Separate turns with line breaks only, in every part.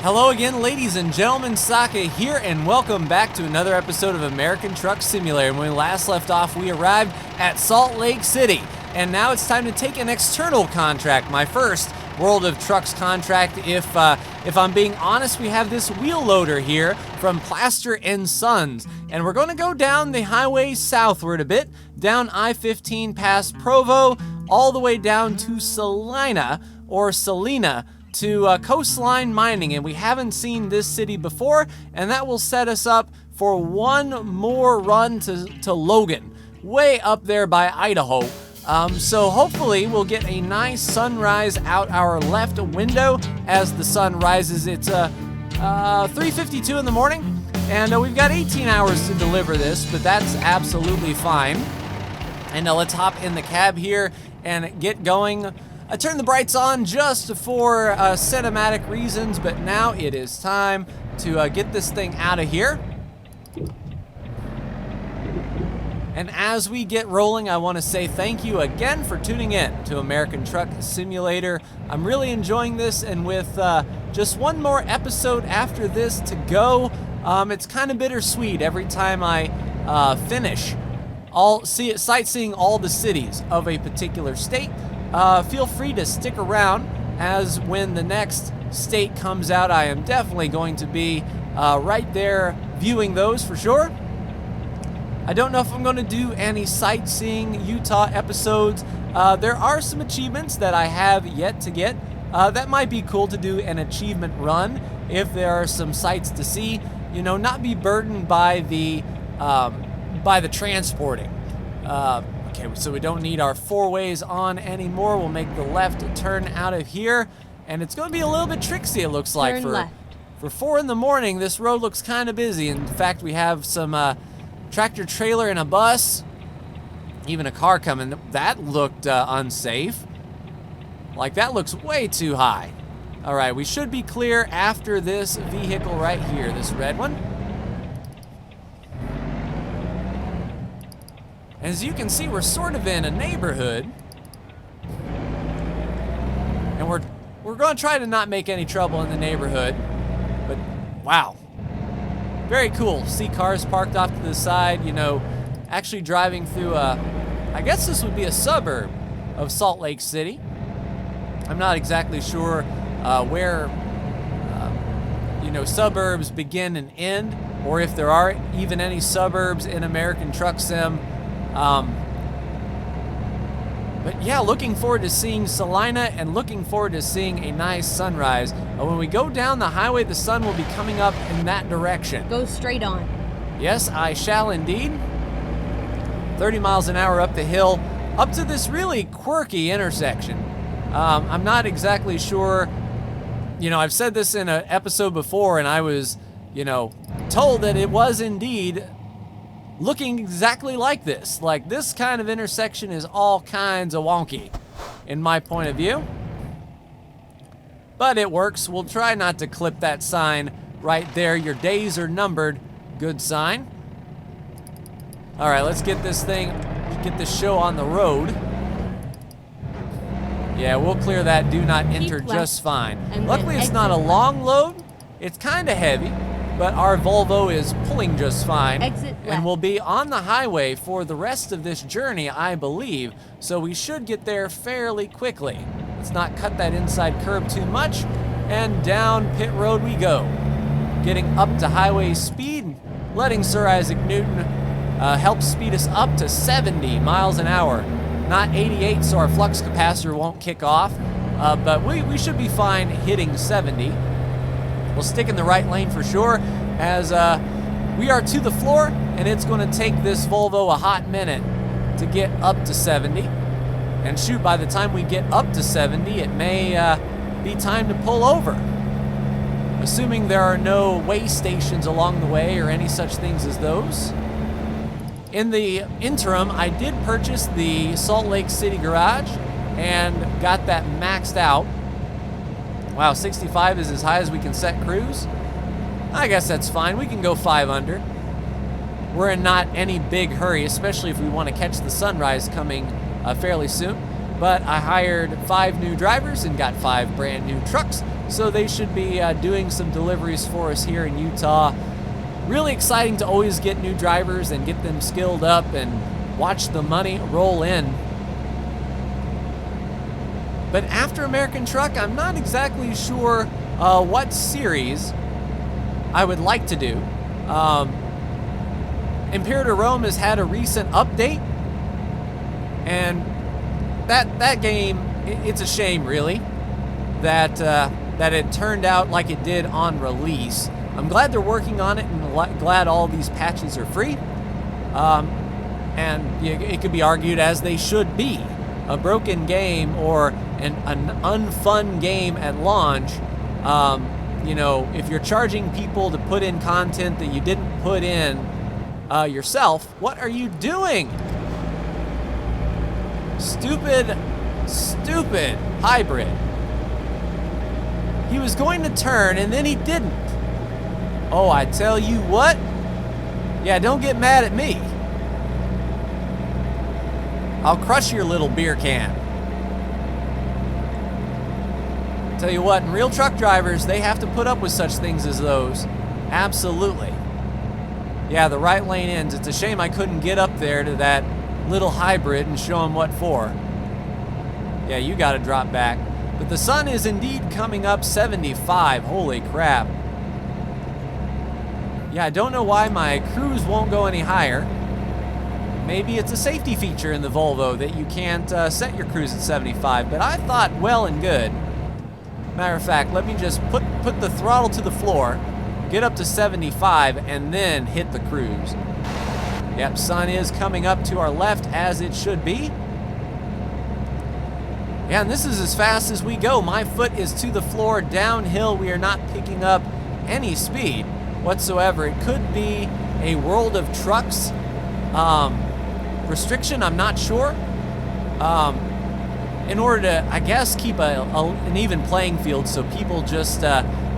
Hello again, ladies and gentlemen, Saka here, and welcome back to another episode of American Truck Simulator. When we last left off, we arrived at Salt Lake City, and now it's time to take an external contract, my first World of Trucks contract. If I'm being honest, we have this wheel loader here from Plaster & Sons, and we're going to go down the highway southward a bit, down I-15 past Provo, all the way down to Salina, or Salina, to Coastline Mining, and we haven't seen this city before, and that will set us up for one more run to Logan, way up there by Idaho. So hopefully we'll get a nice sunrise out our left window as the sun rises. It's 3:52 in the morning, and we've got 18 hours to deliver this, but that's absolutely fine. And let's hop in the cab here and get going. I turned the brights on just for cinematic reasons, but now it is time to get this thing out of here. And as we get rolling, I want to say thank you again for tuning in to American Truck Simulator. I'm really enjoying this, and with just one more episode after this to go, it's kind of bittersweet every time I finish sightseeing all the cities of a particular state. Feel free to stick around, as when the next state comes out, I am definitely going to be right there viewing those for sure. I don't know if I'm going to do any sightseeing Utah episodes. There are some achievements that I have yet to get. That might be cool to do an achievement run if there are some sights to see. You know, not be burdened by the transporting. Okay, so we don't need our four ways on anymore. We'll make the left turn out of here, and it's going to be a little bit tricksy, it looks like. For 4 in the morning, this road looks kind of busy. In fact, we have some tractor trailer and a bus, even a car coming. That looked unsafe. Like, that looks way too high. All right, we should be clear after this vehicle right here, this red one. As you can see, we're sort of in a neighborhood, and we're going to try to not make any trouble in the neighborhood, but wow, very cool. See cars parked off to the side, you know, actually driving through I guess this would be a suburb of Salt Lake City. I'm not exactly sure where, you know, suburbs begin and end, or if there are even any suburbs in American Truck Sim. But yeah, looking forward to seeing Salina and looking forward to seeing a nice sunrise. When we go down the highway, the sun will be coming up in that direction.
Go straight on.
Yes, I shall indeed. 30 miles an hour up the hill, up to this really quirky intersection. I'm not exactly sure, you know, I've said this in an episode before, and I was, you know, told that it was indeed looking exactly like this. Like, this kind of intersection is all kinds of wonky in my point of view, but it works. We'll try not to clip that sign right there. Your days are numbered. Good sign. All right, let's get this show on the road. Yeah, we'll clear that do not enter just fine. Luckily, it's not a long load. It's kind of heavy, but our Volvo is pulling just fine. And we'll be on the highway for the rest of this journey, I believe, so we should get there fairly quickly. Let's not cut that inside curb too much, and down pit road we go. Getting up to highway speed, letting Sir Isaac Newton help speed us up to 70 miles an hour. Not 88, so our flux capacitor won't kick off, but we should be fine hitting 70. We'll stick in the right lane for sure, as we are to the floor, and it's going to take this Volvo a hot minute to get up to 70. And shoot, by the time we get up to 70, it may be time to pull over. Assuming there are no way stations along the way or any such things as those. In the interim, I did purchase the Salt Lake City garage and got that maxed out. Wow, 65 is as high as we can set cruise. I guess that's fine. We can go 5 under. We're in not any big hurry, especially if we want to catch the sunrise coming fairly soon. But I hired 5 new drivers and got 5 brand new trucks so they should be doing some deliveries for us here in Utah. Really exciting to always get new drivers and get them skilled up and watch the money roll in. But after American Truck, I'm not exactly sure what series I would like to do. Imperator Rome has had a recent update, and that game, it's a shame really that it turned out like it did on release. I'm glad they're working on it, and glad all these patches are free. And it could be argued, as they should be, a broken game or an unfun game at launch. If you're charging people to put in content that you didn't put in yourself, what are you doing? Stupid hybrid. He was going to turn and then he didn't. Oh, I tell you what. Yeah, don't get mad at me. I'll crush your little beer can. Tell you what, and real truck drivers, they have to put up with such things as those. Absolutely. Yeah, the right lane ends. It's a shame I couldn't get up there to that little hybrid and show him what for. Yeah, you gotta drop back. But the sun is indeed coming up 75. Holy crap. Yeah, I don't know why my cruise won't go any higher. Maybe it's a safety feature in the Volvo that you can't set your cruise at 75, but I thought well and good. Matter of fact, let me just put the throttle to the floor, get up to 75, and then hit the cruise. Yep, sun is coming up to our left, as it should be. Yeah, and this is as fast as we go. My foot is to the floor, downhill. We are not picking up any speed whatsoever. It could be a World of Trucks restriction, I'm not sure. In order to, I guess, keep an even playing field so people just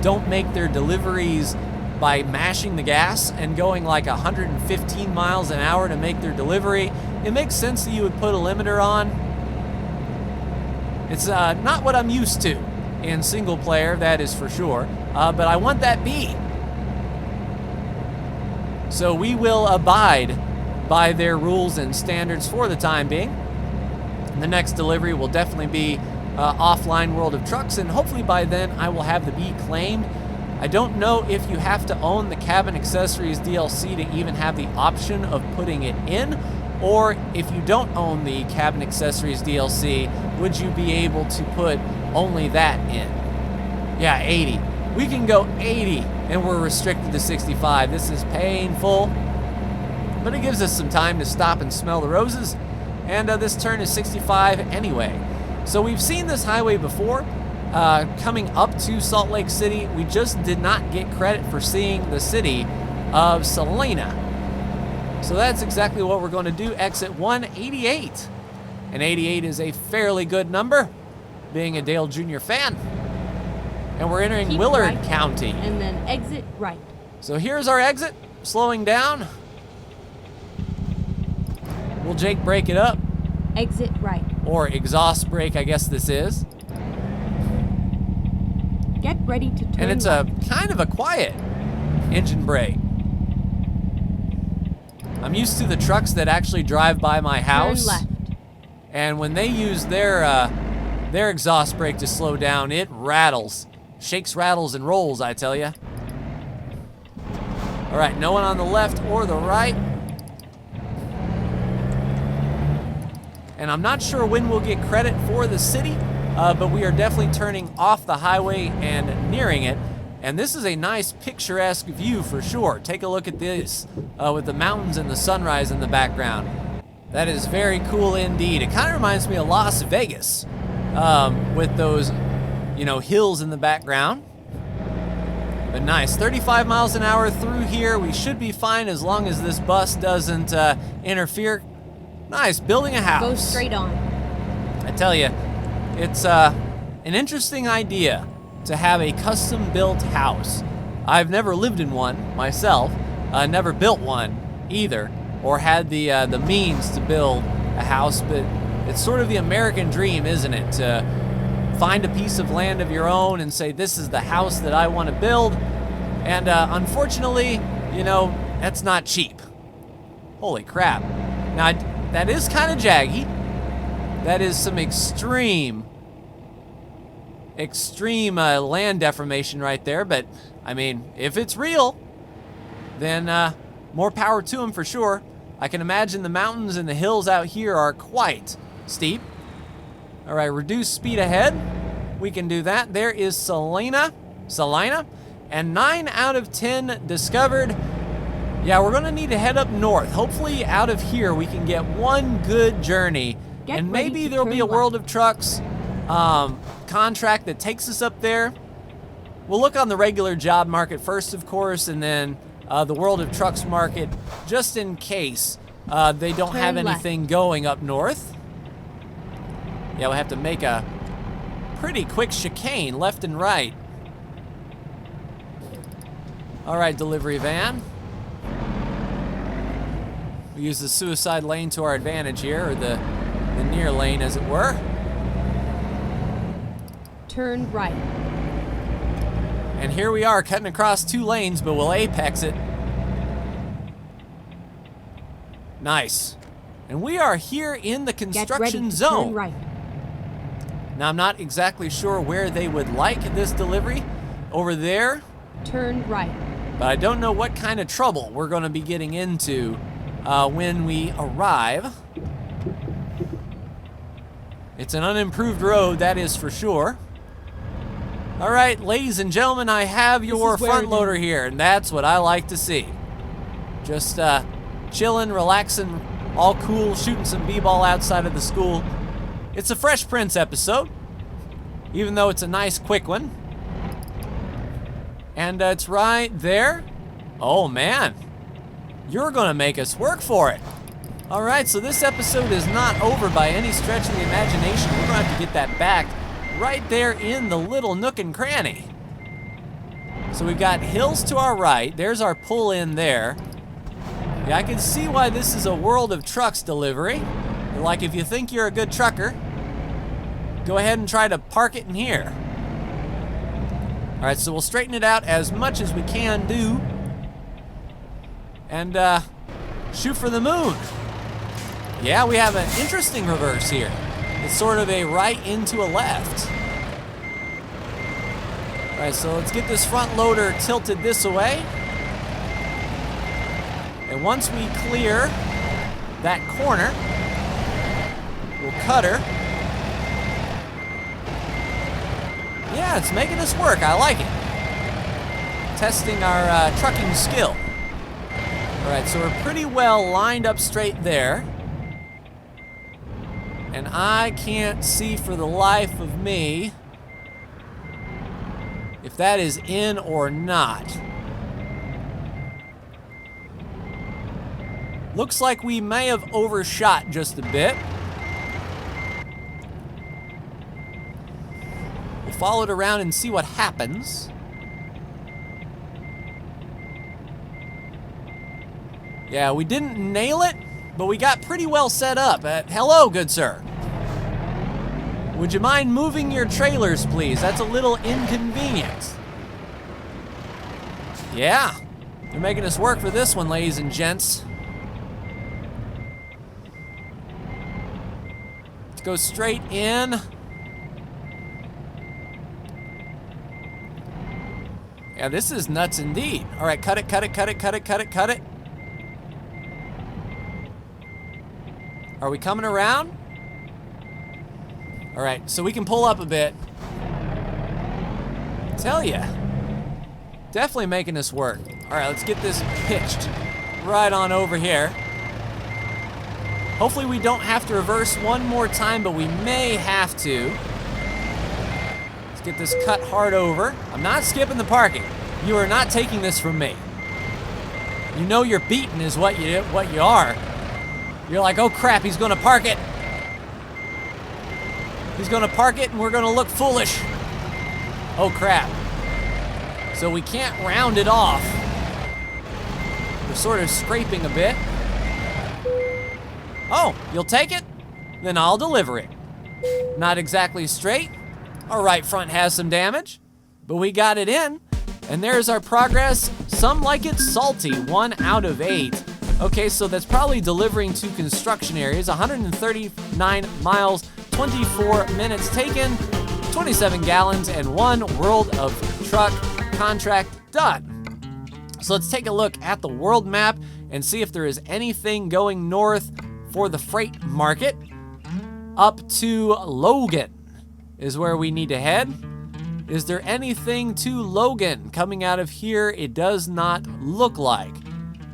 don't make their deliveries by mashing the gas and going like 115 miles an hour to make their delivery. It makes sense that you would put a limiter on. It's not what I'm used to in single player, that is for sure, but I want that B. So we will abide by their rules and standards for the time being. The next delivery will definitely be offline World of Trucks, and hopefully by then I will have the B claimed. I don't know if you have to own the cabin accessories DLC to even have the option of putting it in, or if you don't own the cabin accessories DLC, would you be able to put only that in? Yeah, 80. We can go 80 and we're restricted to 65. This is painful, but it gives us some time to stop and smell the roses. And this turn is 65 anyway. So we've seen this highway before, coming up to Salt Lake City. We just did not get credit for seeing the city of Salina. So that's exactly what we're going to do. Exit 188. And 88 is a fairly good number, being a Dale Jr. fan. And we're entering
Keep
Willard
right,
County.
And then exit right.
So here's our exit, slowing down. Will Jake break it up?
Exit right.
Or exhaust brake, I guess this is.
Get ready to turn
And it's
left.
a kind of a quiet engine brake. I'm used to the trucks that actually drive by my house.
Turn left.
And when they use their exhaust brake to slow down, it rattles. Shakes, rattles, and rolls, I tell ya. All right, no one on the left or the right. And I'm not sure when we'll get credit for the city, but we are definitely turning off the highway and nearing it. And this is a nice picturesque view for sure. Take a look at this with the mountains and the sunrise in the background. That is very cool indeed. It kind of reminds me of Las Vegas with those, hills in the background. But nice, 35 miles an hour through here. We should be fine as long as this bus doesn't interfere. Nice, building a house.
Go straight on.
I tell you, it's an interesting idea to have a custom-built house. I've never lived in one myself, never built one either, or had the means to build a house, but it's sort of the American dream, isn't it? To find a piece of land of your own and say, this is the house that I want to build. And unfortunately, you know, that's not cheap. Holy crap. Now, that is kind of jaggy. That is some extreme land deformation right there. But, I mean, if it's real, then more power to them for sure. I can imagine the mountains and the hills out here are quite steep. All right, reduce speed ahead. We can do that. There is Salina, and 9 out of 10 discovered. Yeah, we're gonna need to head up north. Hopefully out of here we can get one good journey. And maybe there'll be a World of Trucks contract that takes us up there. We'll look on the regular job market first, of course, and then the World of Trucks market, just in case they don't have anything going up north. Yeah, we'll have to make a pretty quick chicane left and right. All right, delivery van. We use the suicide lane to our advantage here, or the near lane, as it were.
Turn right.
And here we are, cutting across 2 lanes, but we'll apex it. Nice. And we are here in the construction zone.
Turn right.
Now, I'm not exactly sure where they would like this delivery. Over there.
Turn right.
But I don't know what kind of trouble we're going to be getting into when we arrive. It's an unimproved road, that is for sure. All right, ladies and gentlemen, I have your front loader here, and that's what I like to see. Just chilling, relaxing, all cool, shooting some b-ball outside of the school. It's a Fresh Prince episode, even though it's a nice quick one. And it's right there. Oh man, you're gonna make us work for it. All right, so this episode is not over by any stretch of the imagination. We're gonna have to get that back right there in the little nook and cranny. So we've got hills to our right. There's our pull in there. Yeah, I can see why this is a World of Trucks delivery. Like, if you think you're a good trucker, go ahead and try to park it in here. All right, so we'll straighten it out as much as we can do. And shoot for the moon. Yeah, we have an interesting reverse here. It's sort of a right into a left. All right, so let's get this front loader tilted this way. And once we clear that corner, we'll cut her. Yeah, it's making us work. I like it. Testing our trucking skill. All right, so we're pretty well lined up straight there. And I can't see for the life of me if that is in or not. Looks like we may have overshot just a bit. We'll follow it around and see what happens. Yeah, we didn't nail it, but we got pretty well set up. Hello, good sir. Would you mind moving your trailers, please? That's a little inconvenient. Yeah, you're making us work for this one, ladies and gents. Let's go straight in. Yeah, this is nuts indeed. All right, cut it, cut it, cut it, cut it, cut it, cut it. Are we coming around? All right, so we can pull up a bit. Tell ya, definitely making us work. All right, let's get this pitched right on over here. Hopefully we don't have to reverse one more time, but we may have to. Let's get this cut hard over. I'm not skipping the parking. You are not taking this from me. You know you're beaten is what you are. You're like, oh crap, he's gonna park it. He's gonna park it and we're gonna look foolish. Oh crap. So we can't round it off. We're sort of scraping a bit. Oh, you'll take it? Then I'll deliver it. Not exactly straight, Our right front has some damage, but we got it in. And there's our progress. Some like it salty, 1 out of 8. Okay, so that's probably delivering to construction areas. 139 miles, 24 minutes taken, 27 gallons, and 1 world of truck contract done. So let's take a look at the world map and see if there is anything going north for the freight market. Up to Logan is where we need to head. Is there anything to Logan coming out of here? It does not look like.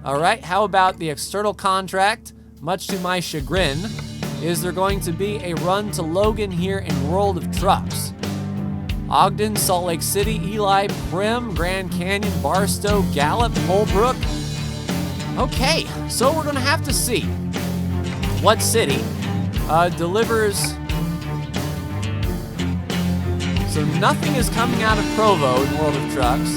All right, how about the external contract? Much to my chagrin, is there going to be a run to Logan here in World of Trucks? Ogden, Salt Lake City, Ely, Primm, Grand Canyon, Barstow, Gallup, Holbrook. Okay, so we're gonna have to see what city delivers. So nothing is coming out of Provo in World of Trucks.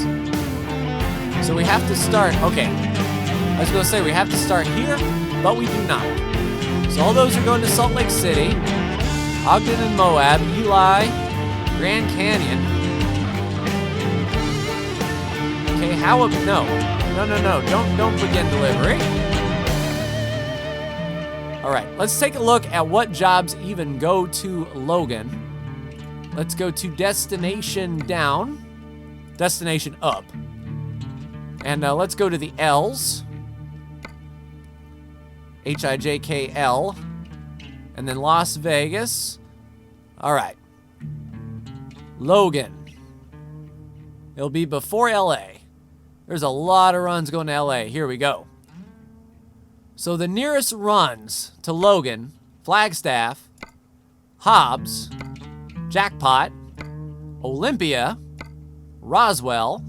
So we have to start, okay. I was gonna say we have to start here, but we do not. So all those are going to Salt Lake City, Ogden and Moab, Ely, Grand Canyon. Okay, how about, no, don't begin delivery. All right, let's take a look at what jobs even go to Logan. Let's go to destination down, destination up. And let's go to the L's. HIJKL. And then Las Vegas. All right. Logan. It'll be before LA. There's a lot of runs going to LA. Here we go. So the nearest runs to Logan, Flagstaff, Hobbs, Jackpot, Olympia, Roswell,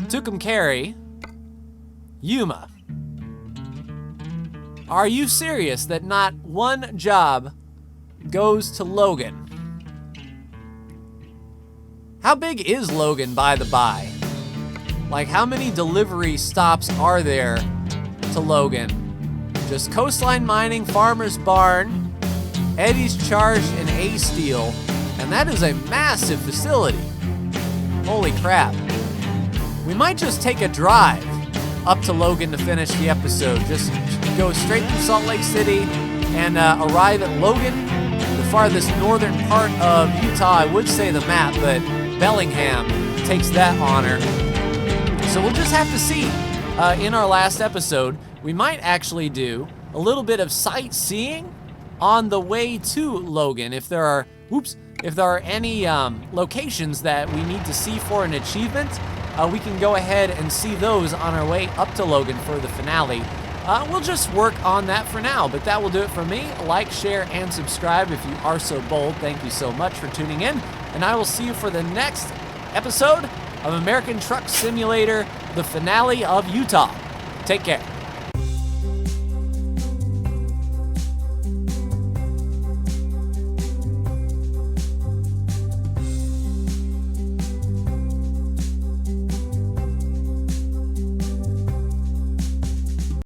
Tucumcari, Yuma. Are you serious that not one job goes to Logan? How big is Logan, by the by? Like, how many delivery stops are there to Logan? Just Coastline Mining, Farmer's Barn, Eddie's Charged, and A-Steel, and that is a massive facility. Holy crap. We might just take a drive up to Logan to finish the episode. Just go straight through Salt Lake City and arrive at Logan, the farthest northern part of Utah. I would say the map, but Bellingham takes that honor. So we'll just have to see. In our last episode, we might actually do a little bit of sightseeing on the way to Logan. If there are any locations that we need to see for an achievement, we can go ahead and see those on our way up to Logan for the finale. We'll just work on that for now, but that will do it for me. Like, share, and subscribe if you are so bold. Thank you so much for tuning in, and I will see you for the next episode of American Truck Simulator, the finale of Utah. Take care.